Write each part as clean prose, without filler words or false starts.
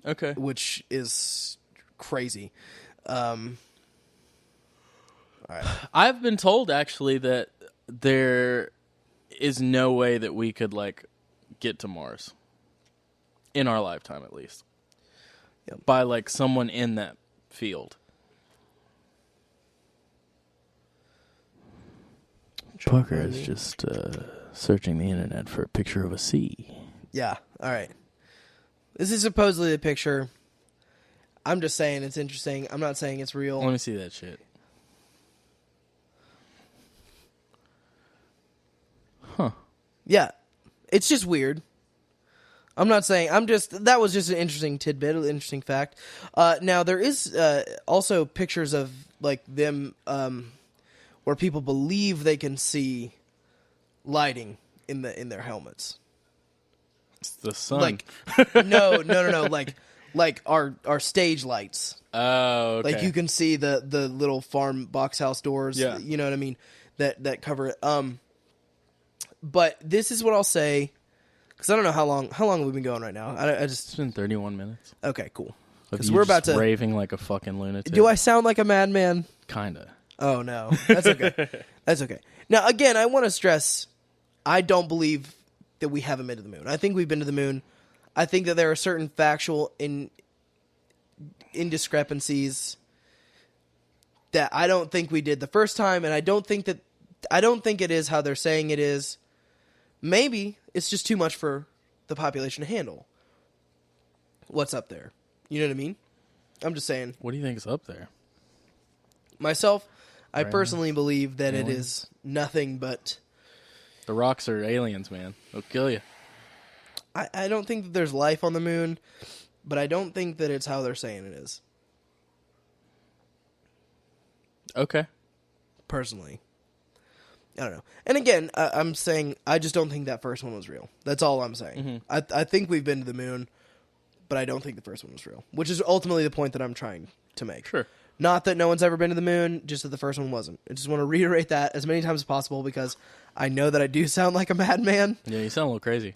Okay. Which is crazy. All right. I've been told, actually, that there is no way that we could, like, get to Mars. In our lifetime, at least. Yep. By, like, someone in that field. Parker is just searching the internet for a picture of a sea. Yeah, all right. This is supposedly a picture. I'm just saying it's interesting. I'm not saying it's real. Let me see that shit. Huh. Yeah, it's just weird. I'm not saying, that was just an interesting tidbit, an interesting fact. Now, there is also pictures of, like, them, where people believe they can see lighting in their helmets. It's the sun. Like, no, like our stage lights. Oh, okay. Like, you can see the little farm box house doors, yeah. You know what I mean, that cover it. But this is what I'll say, because I don't know how long have we been going right now. I just... It's been 31 minutes. Okay, cool. Because we're about to... raving like a fucking lunatic. Do I sound like a madman? Kinda. Oh, no. That's okay. That's okay. Now, again, I want to stress, I don't believe that we haven't been to the moon. I think we've been to the moon. I think that there are certain factual indiscrepancies that I don't think we did the first time, and I don't think it is how they're saying it is. Maybe it's just too much for the population to handle. What's up there? You know what I mean? I'm just saying. What do you think is up there? Myself, I personally believe that it is nothing but... The rocks are aliens, man. They'll kill you. I don't think that there's life on the moon, but I don't think that it's how they're saying it is. Okay. Personally. I don't know. And again, I'm saying I just don't think that first one was real. That's all I'm saying. Mm-hmm. I think we've been to the moon, but I don't think the first one was real, which is ultimately the point that I'm trying to make. Sure. Not that no one's ever been to the moon, just that the first one wasn't. I just want to reiterate that as many times as possible because I know that I do sound like a madman. Yeah, you sound a little crazy.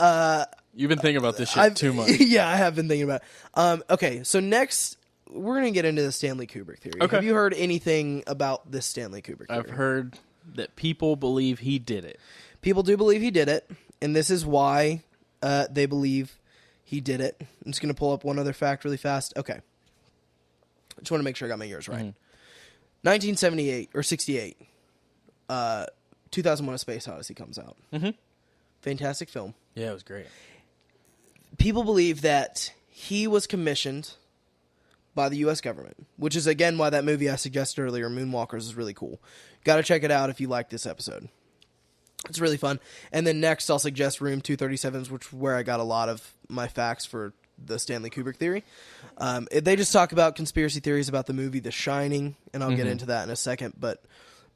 You've been thinking about this shit too much. Yeah, I have been thinking about it. Okay, so next, we're going to get into the Stanley Kubrick theory. Okay. Have you heard anything about this Stanley Kubrick theory? I've heard that people believe he did it. People do believe he did it, and this is why they believe he did it. I'm just going to pull up one other fact really fast. Okay. I just want to make sure I got my years right. 1978, or 68, 2001: A Space Odyssey comes out. Mm-hmm. Fantastic film. Yeah, it was great. People believe that he was commissioned by the U.S. government, which is, again, why that movie I suggested earlier, Moonwalkers, is really cool. Got to check it out if you like this episode. It's really fun. And then next, I'll suggest Room 237, which is where I got a lot of my facts for the Stanley Kubrick theory. They just talk about conspiracy theories about the movie The Shining, and I'll get into that in a second. But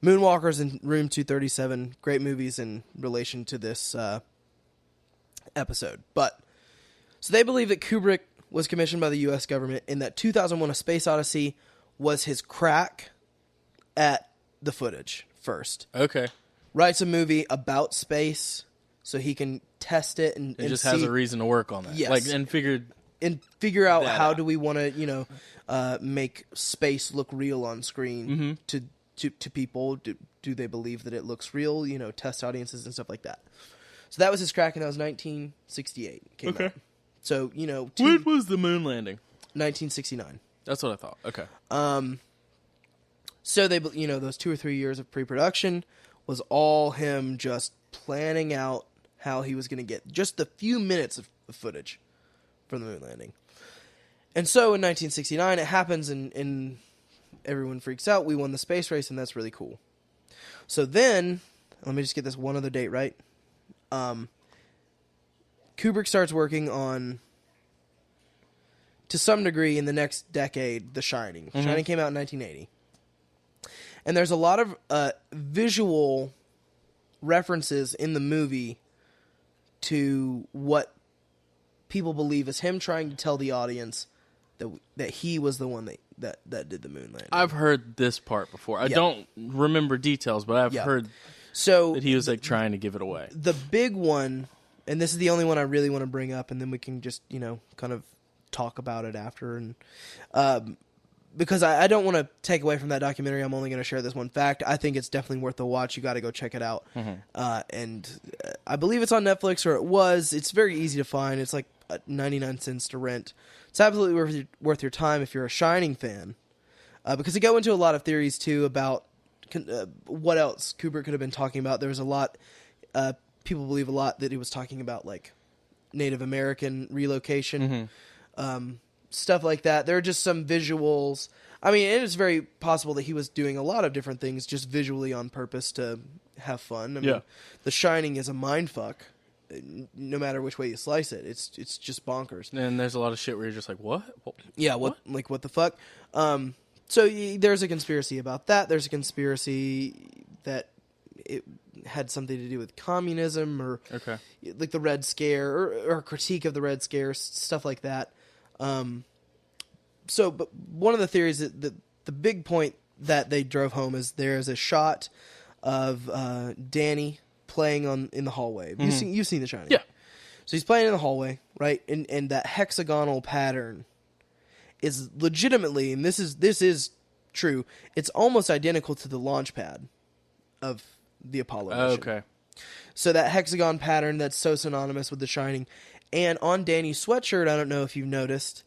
Moonwalkers and Room 237, great movies in relation to this episode. But so they believe that Kubrick was commissioned by the U.S. government and that 2001: A Space Odyssey was his crack at the footage first. Okay. Writes a movie about space so he can test it and just see, has a reason to work on that. Yes. And figure out how do we want to, make space look real on screen to people. Do they believe that it looks real? Test audiences and stuff like that. So that was his crack, and that was 1968. Came out. So, when was the moon landing? 1969. That's what I thought. Okay. So they, those 2 or 3 years of pre-production was all him just planning out how he was going to get just the few minutes of footage from the moon landing. And so in 1969, it happens, and everyone freaks out. We won the space race, and that's really cool. So then, let me just get this one other date right. Kubrick starts working on, to some degree, in the next decade, The Shining. Mm-hmm. Shining came out in 1980. And there's a lot of visual references in the movie to what people believe is him trying to tell the audience that he was the one that did the moon landing. I've heard this part before. I don't remember details, but I've heard that he was trying to give it away. The big one, and this is the only one I really want to bring up, and then we can just kind of talk about it after, and because I don't want to take away from that documentary, I'm only going to share this one fact. I think it's definitely worth the watch. You got to go check it out. And I believe it's on Netflix, or it was. It's very easy to find. It's like 99 cents to rent. It's absolutely worth your time if you're a Shining fan, because they go into a lot of theories too about what else Kubrick could have been talking about. There was a lot. People believe a lot that he was talking about like Native American relocation. Stuff like that. There are just some visuals. I mean, it is very possible that he was doing a lot of different things just visually on purpose to have fun. I mean, The Shining is a mindfuck, no matter which way you slice it. It's just bonkers. And there's a lot of shit where you're just like, what? Yeah, what the fuck? So there's a conspiracy about that. There's a conspiracy that it had something to do with communism or like the Red Scare or critique of the Red Scare, stuff like that. But one of the theories that the big point that they drove home is there's a shot of Danny playing in the hallway. You've seen The Shining, yeah. So he's playing in the hallway, right? And that hexagonal pattern is legitimately, and this is true. It's almost identical to the launch pad of the Apollo mission. Okay. So that hexagon pattern that's so synonymous with The Shining. And on Danny's sweatshirt, I don't know if you've noticed,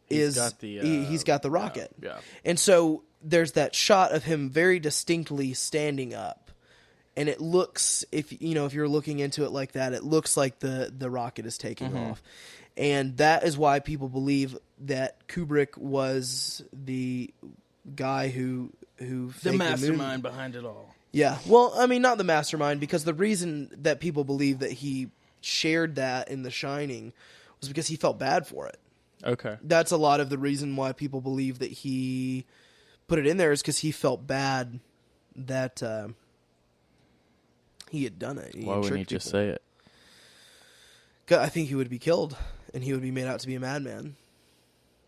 he's got the rocket. Yeah. And so there's that shot of him very distinctly standing up. And it looks, if you're looking into it like that, it looks like the rocket is taking off. And that is why people believe that Kubrick was the guy who The mastermind behind it all. Yeah. Well, I mean, not the mastermind, because the reason that people believe that he shared that in The Shining was because he felt bad for it. Okay. That's a lot of the reason why people believe that he put it in there, is because he felt bad that he had done it. Why wouldn't he just say it? I think he would be killed, and he would be made out to be a madman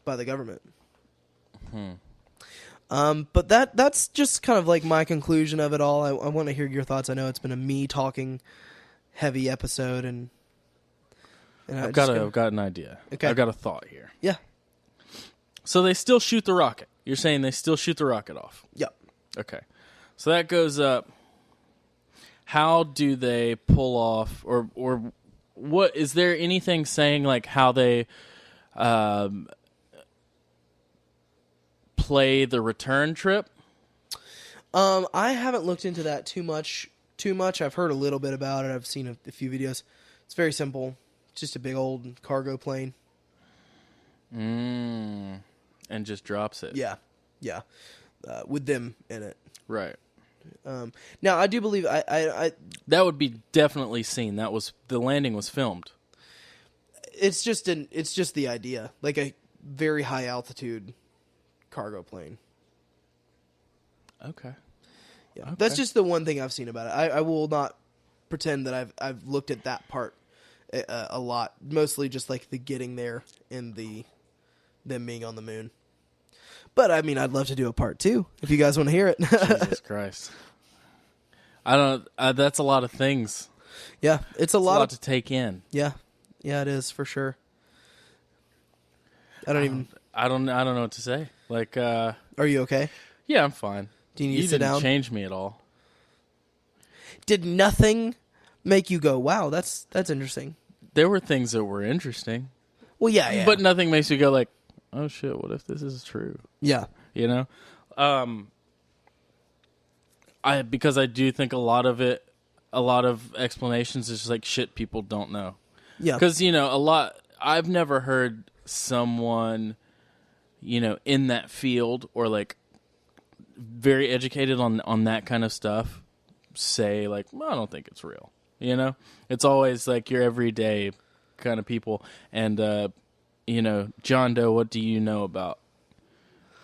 by the government. But that's just kind of like my conclusion of it all. I want to hear your thoughts. I know it's been a me talking heavy episode, and I've got an idea. Okay. I've got a thought here. Yeah. So they still shoot the rocket. You're saying they still shoot the rocket off? Yep. Okay. So that goes up. How do they pull off, or what is there anything saying like how they play the return trip? I haven't looked into that too much. I've heard a little bit about it. I've seen a few videos. It's very simple. It's just a big old cargo plane. And just drops it. Yeah. With them in it. Right. Now I do believe I that would be definitely seen. The landing was filmed. It's just the idea, like a very high altitude cargo plane. Okay. Yeah, okay. That's just the one thing I've seen about it. I will not pretend that I've looked at that part a lot. Mostly just like the getting there and them being on the moon. But I mean, I'd love to do a part 2 if you guys want to hear it. Jesus Christ! I don't. That's a lot of things. Yeah, it's a lot to take in. Yeah, it is for sure. I don't know what to say. Like, are you okay? Yeah, I'm fine. Do you need to sit down? You didn't change me at all. Did nothing make you go, wow, that's interesting? There were things that were interesting. Well, yeah. But nothing makes you go like, oh shit, what if this is true? Yeah. You know? Because I do think a lot of explanations is just like shit people don't know. Yeah. Because, I've never heard someone, in that field or like very educated on that kind of stuff say like, well, I don't think it's real. It's always like your everyday kind of people. And, John Doe, what do you know about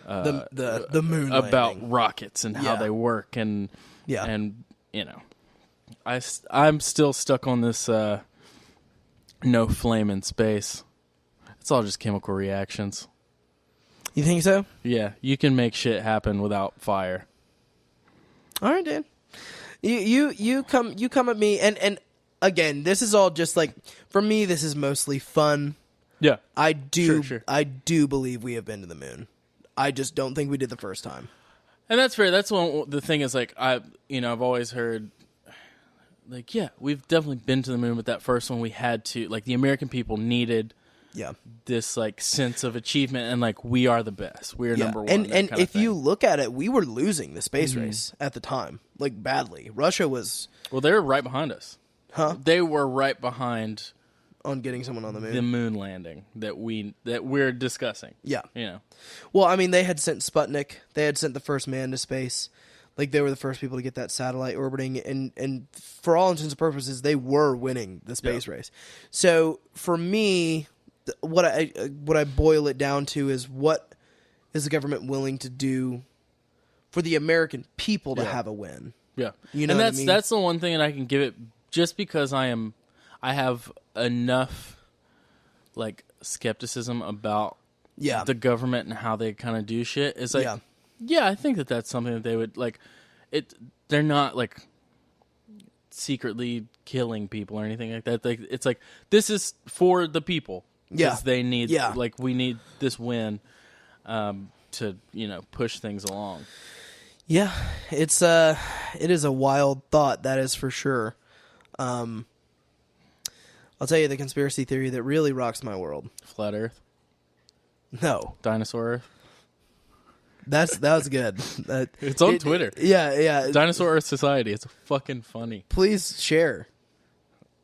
the moon about landing? Rockets and how they work and I'm still stuck on this no flame in space. It's all just chemical reactions. You think so? Yeah, you can make shit happen without fire. All right, Dan. You come at me and again, this is all just like, for me this is mostly fun. Yeah. I do. Sure. I do believe we have been to the moon. I just don't think we did the first time. And that's fair. That's the thing is, like, I've always heard, like, yeah, we've definitely been to the moon, but that first one we had to, like, the American people needed this, like, sense of achievement, and, like, we are the best. We are number one. And if you look at it, we were losing the space race at the time, like, badly. Russia was... Well, they were right behind us. Huh? They were right behind... On getting someone on the moon. The moon landing that we're discussing. Yeah. You know. Well, I mean, they had sent Sputnik. They had sent the first man to space. Like, they were the first people to get that satellite orbiting. And for all intents and purposes, they were winning the space race. So, for me, what I boil it down to is, what is the government willing to do for the American people to have a win? Yeah. You know and what I mean? that's the one thing that I can give it, just because I have enough, like, skepticism about the government and how they kind of do shit. Is like, I think that's something that they would, like, they're not, like, secretly killing people or anything like that. Like, it's like, this is for the people. Because they need, like, we need this win to, push things along. Yeah, it is a wild thought, that is for sure. I'll tell you the conspiracy theory that really rocks my world. Flat Earth? No. Dinosaur Earth? That was good. It's on Twitter. Yeah. Dinosaur Earth Society. It's fucking funny. Please share.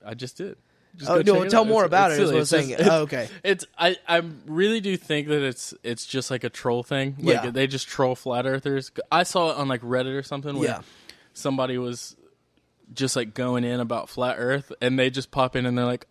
I just did. Tell more about it. Is what I'm saying. Okay. I really do think that it's just like a troll thing. Like, they just troll flat earthers. I saw it on, like, Reddit or something where somebody was just, like, going in about flat Earth, and they just pop in and they're like,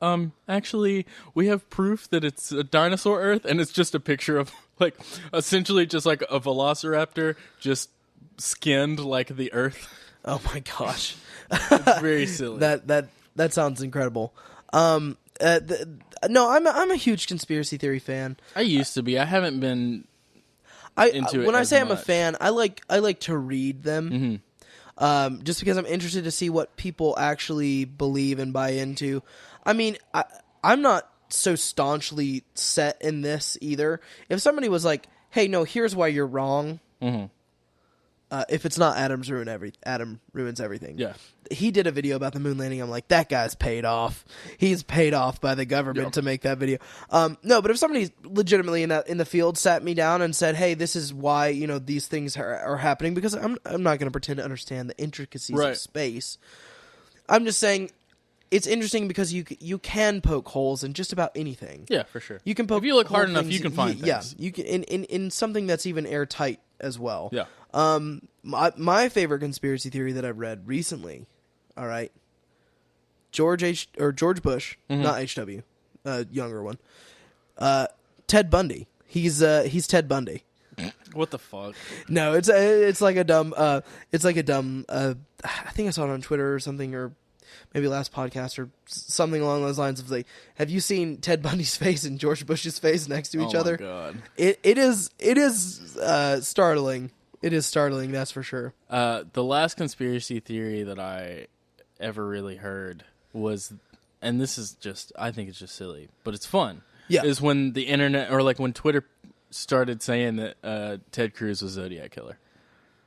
actually, we have proof that it's a dinosaur Earth, and it's just a picture of, like, essentially just like a velociraptor just skinned like the Earth. Oh my gosh. It's very silly. That sounds incredible. No, I'm a huge conspiracy theory fan. I used to be. I haven't been into it. When I say I'm a much. fan, I like to read them. Mm-hmm. Just because I'm interested to see what people actually believe and buy into. I mean, I'm not so staunchly set in this either. If somebody was like, hey, no, here's why you're wrong. Mm-hmm. If it's not Adam ruins everything. Yeah. He did a video about the moon landing. I'm like, that guy's paid off. He's paid off by the government to make that video. No, but if somebody legitimately in the field sat me down and said, hey, this is why, these things are happening, because I'm not going to pretend to understand the intricacies of space. I'm just saying it's interesting because you can poke holes in just about anything. Yeah, for sure. You can poke. If you look hard enough, you can find things. Yeah, you can in something that's even airtight as well. Yeah. My favorite conspiracy theory that I've read recently. All right, George Bush, not HW, younger one. Ted Bundy. He's Ted Bundy. What the fuck? No, it's like a dumb. I think I saw it on Twitter or something, or maybe last podcast or something along those lines of like, have you seen Ted Bundy's face and George Bush's face next to each other? Oh my god! It is startling. It is startling, that's for sure. The last conspiracy theory that I ever really heard was, and this is just, I think it's just silly, but it's fun. Yeah. Is when the internet, or like when Twitter started saying that Ted Cruz was Zodiac Killer.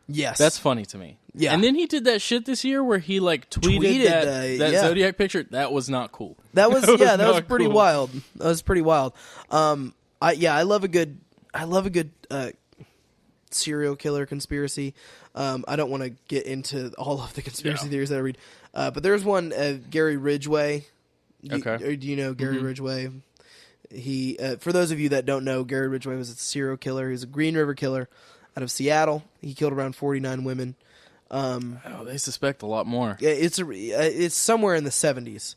Yes. That's funny to me. Yeah. And then he did that shit this year where he like tweeted that Zodiac picture. That was not cool. That was that was pretty cool. wild. That was pretty wild. I love a good serial killer conspiracy. I don't want to get into all of the conspiracy theories that I read. But there's one, Gary Ridgway. Okay. Do you know Gary Ridgway? He, for those of you that don't know, Gary Ridgway was a serial killer. He was a Green River killer out of Seattle. He killed around 49 women. They suspect a lot more. It's somewhere in the 70s,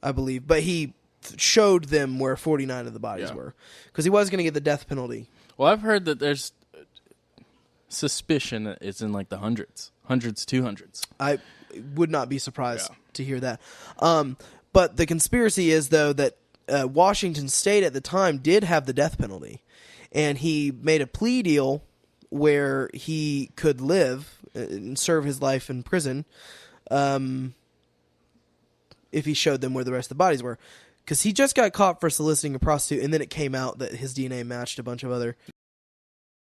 I believe. But he showed them where 49 of the bodies were, because he was going to get the death penalty. Well, I've heard that there's suspicion that it's in like the hundreds, 200s. I would not be surprised to hear that. But the conspiracy is, though, that Washington State at the time did have the death penalty, and he made a plea deal where he could live and serve his life in prison if he showed them where the rest of the bodies were. Because he just got caught for soliciting a prostitute, and then it came out that his DNA matched a bunch of other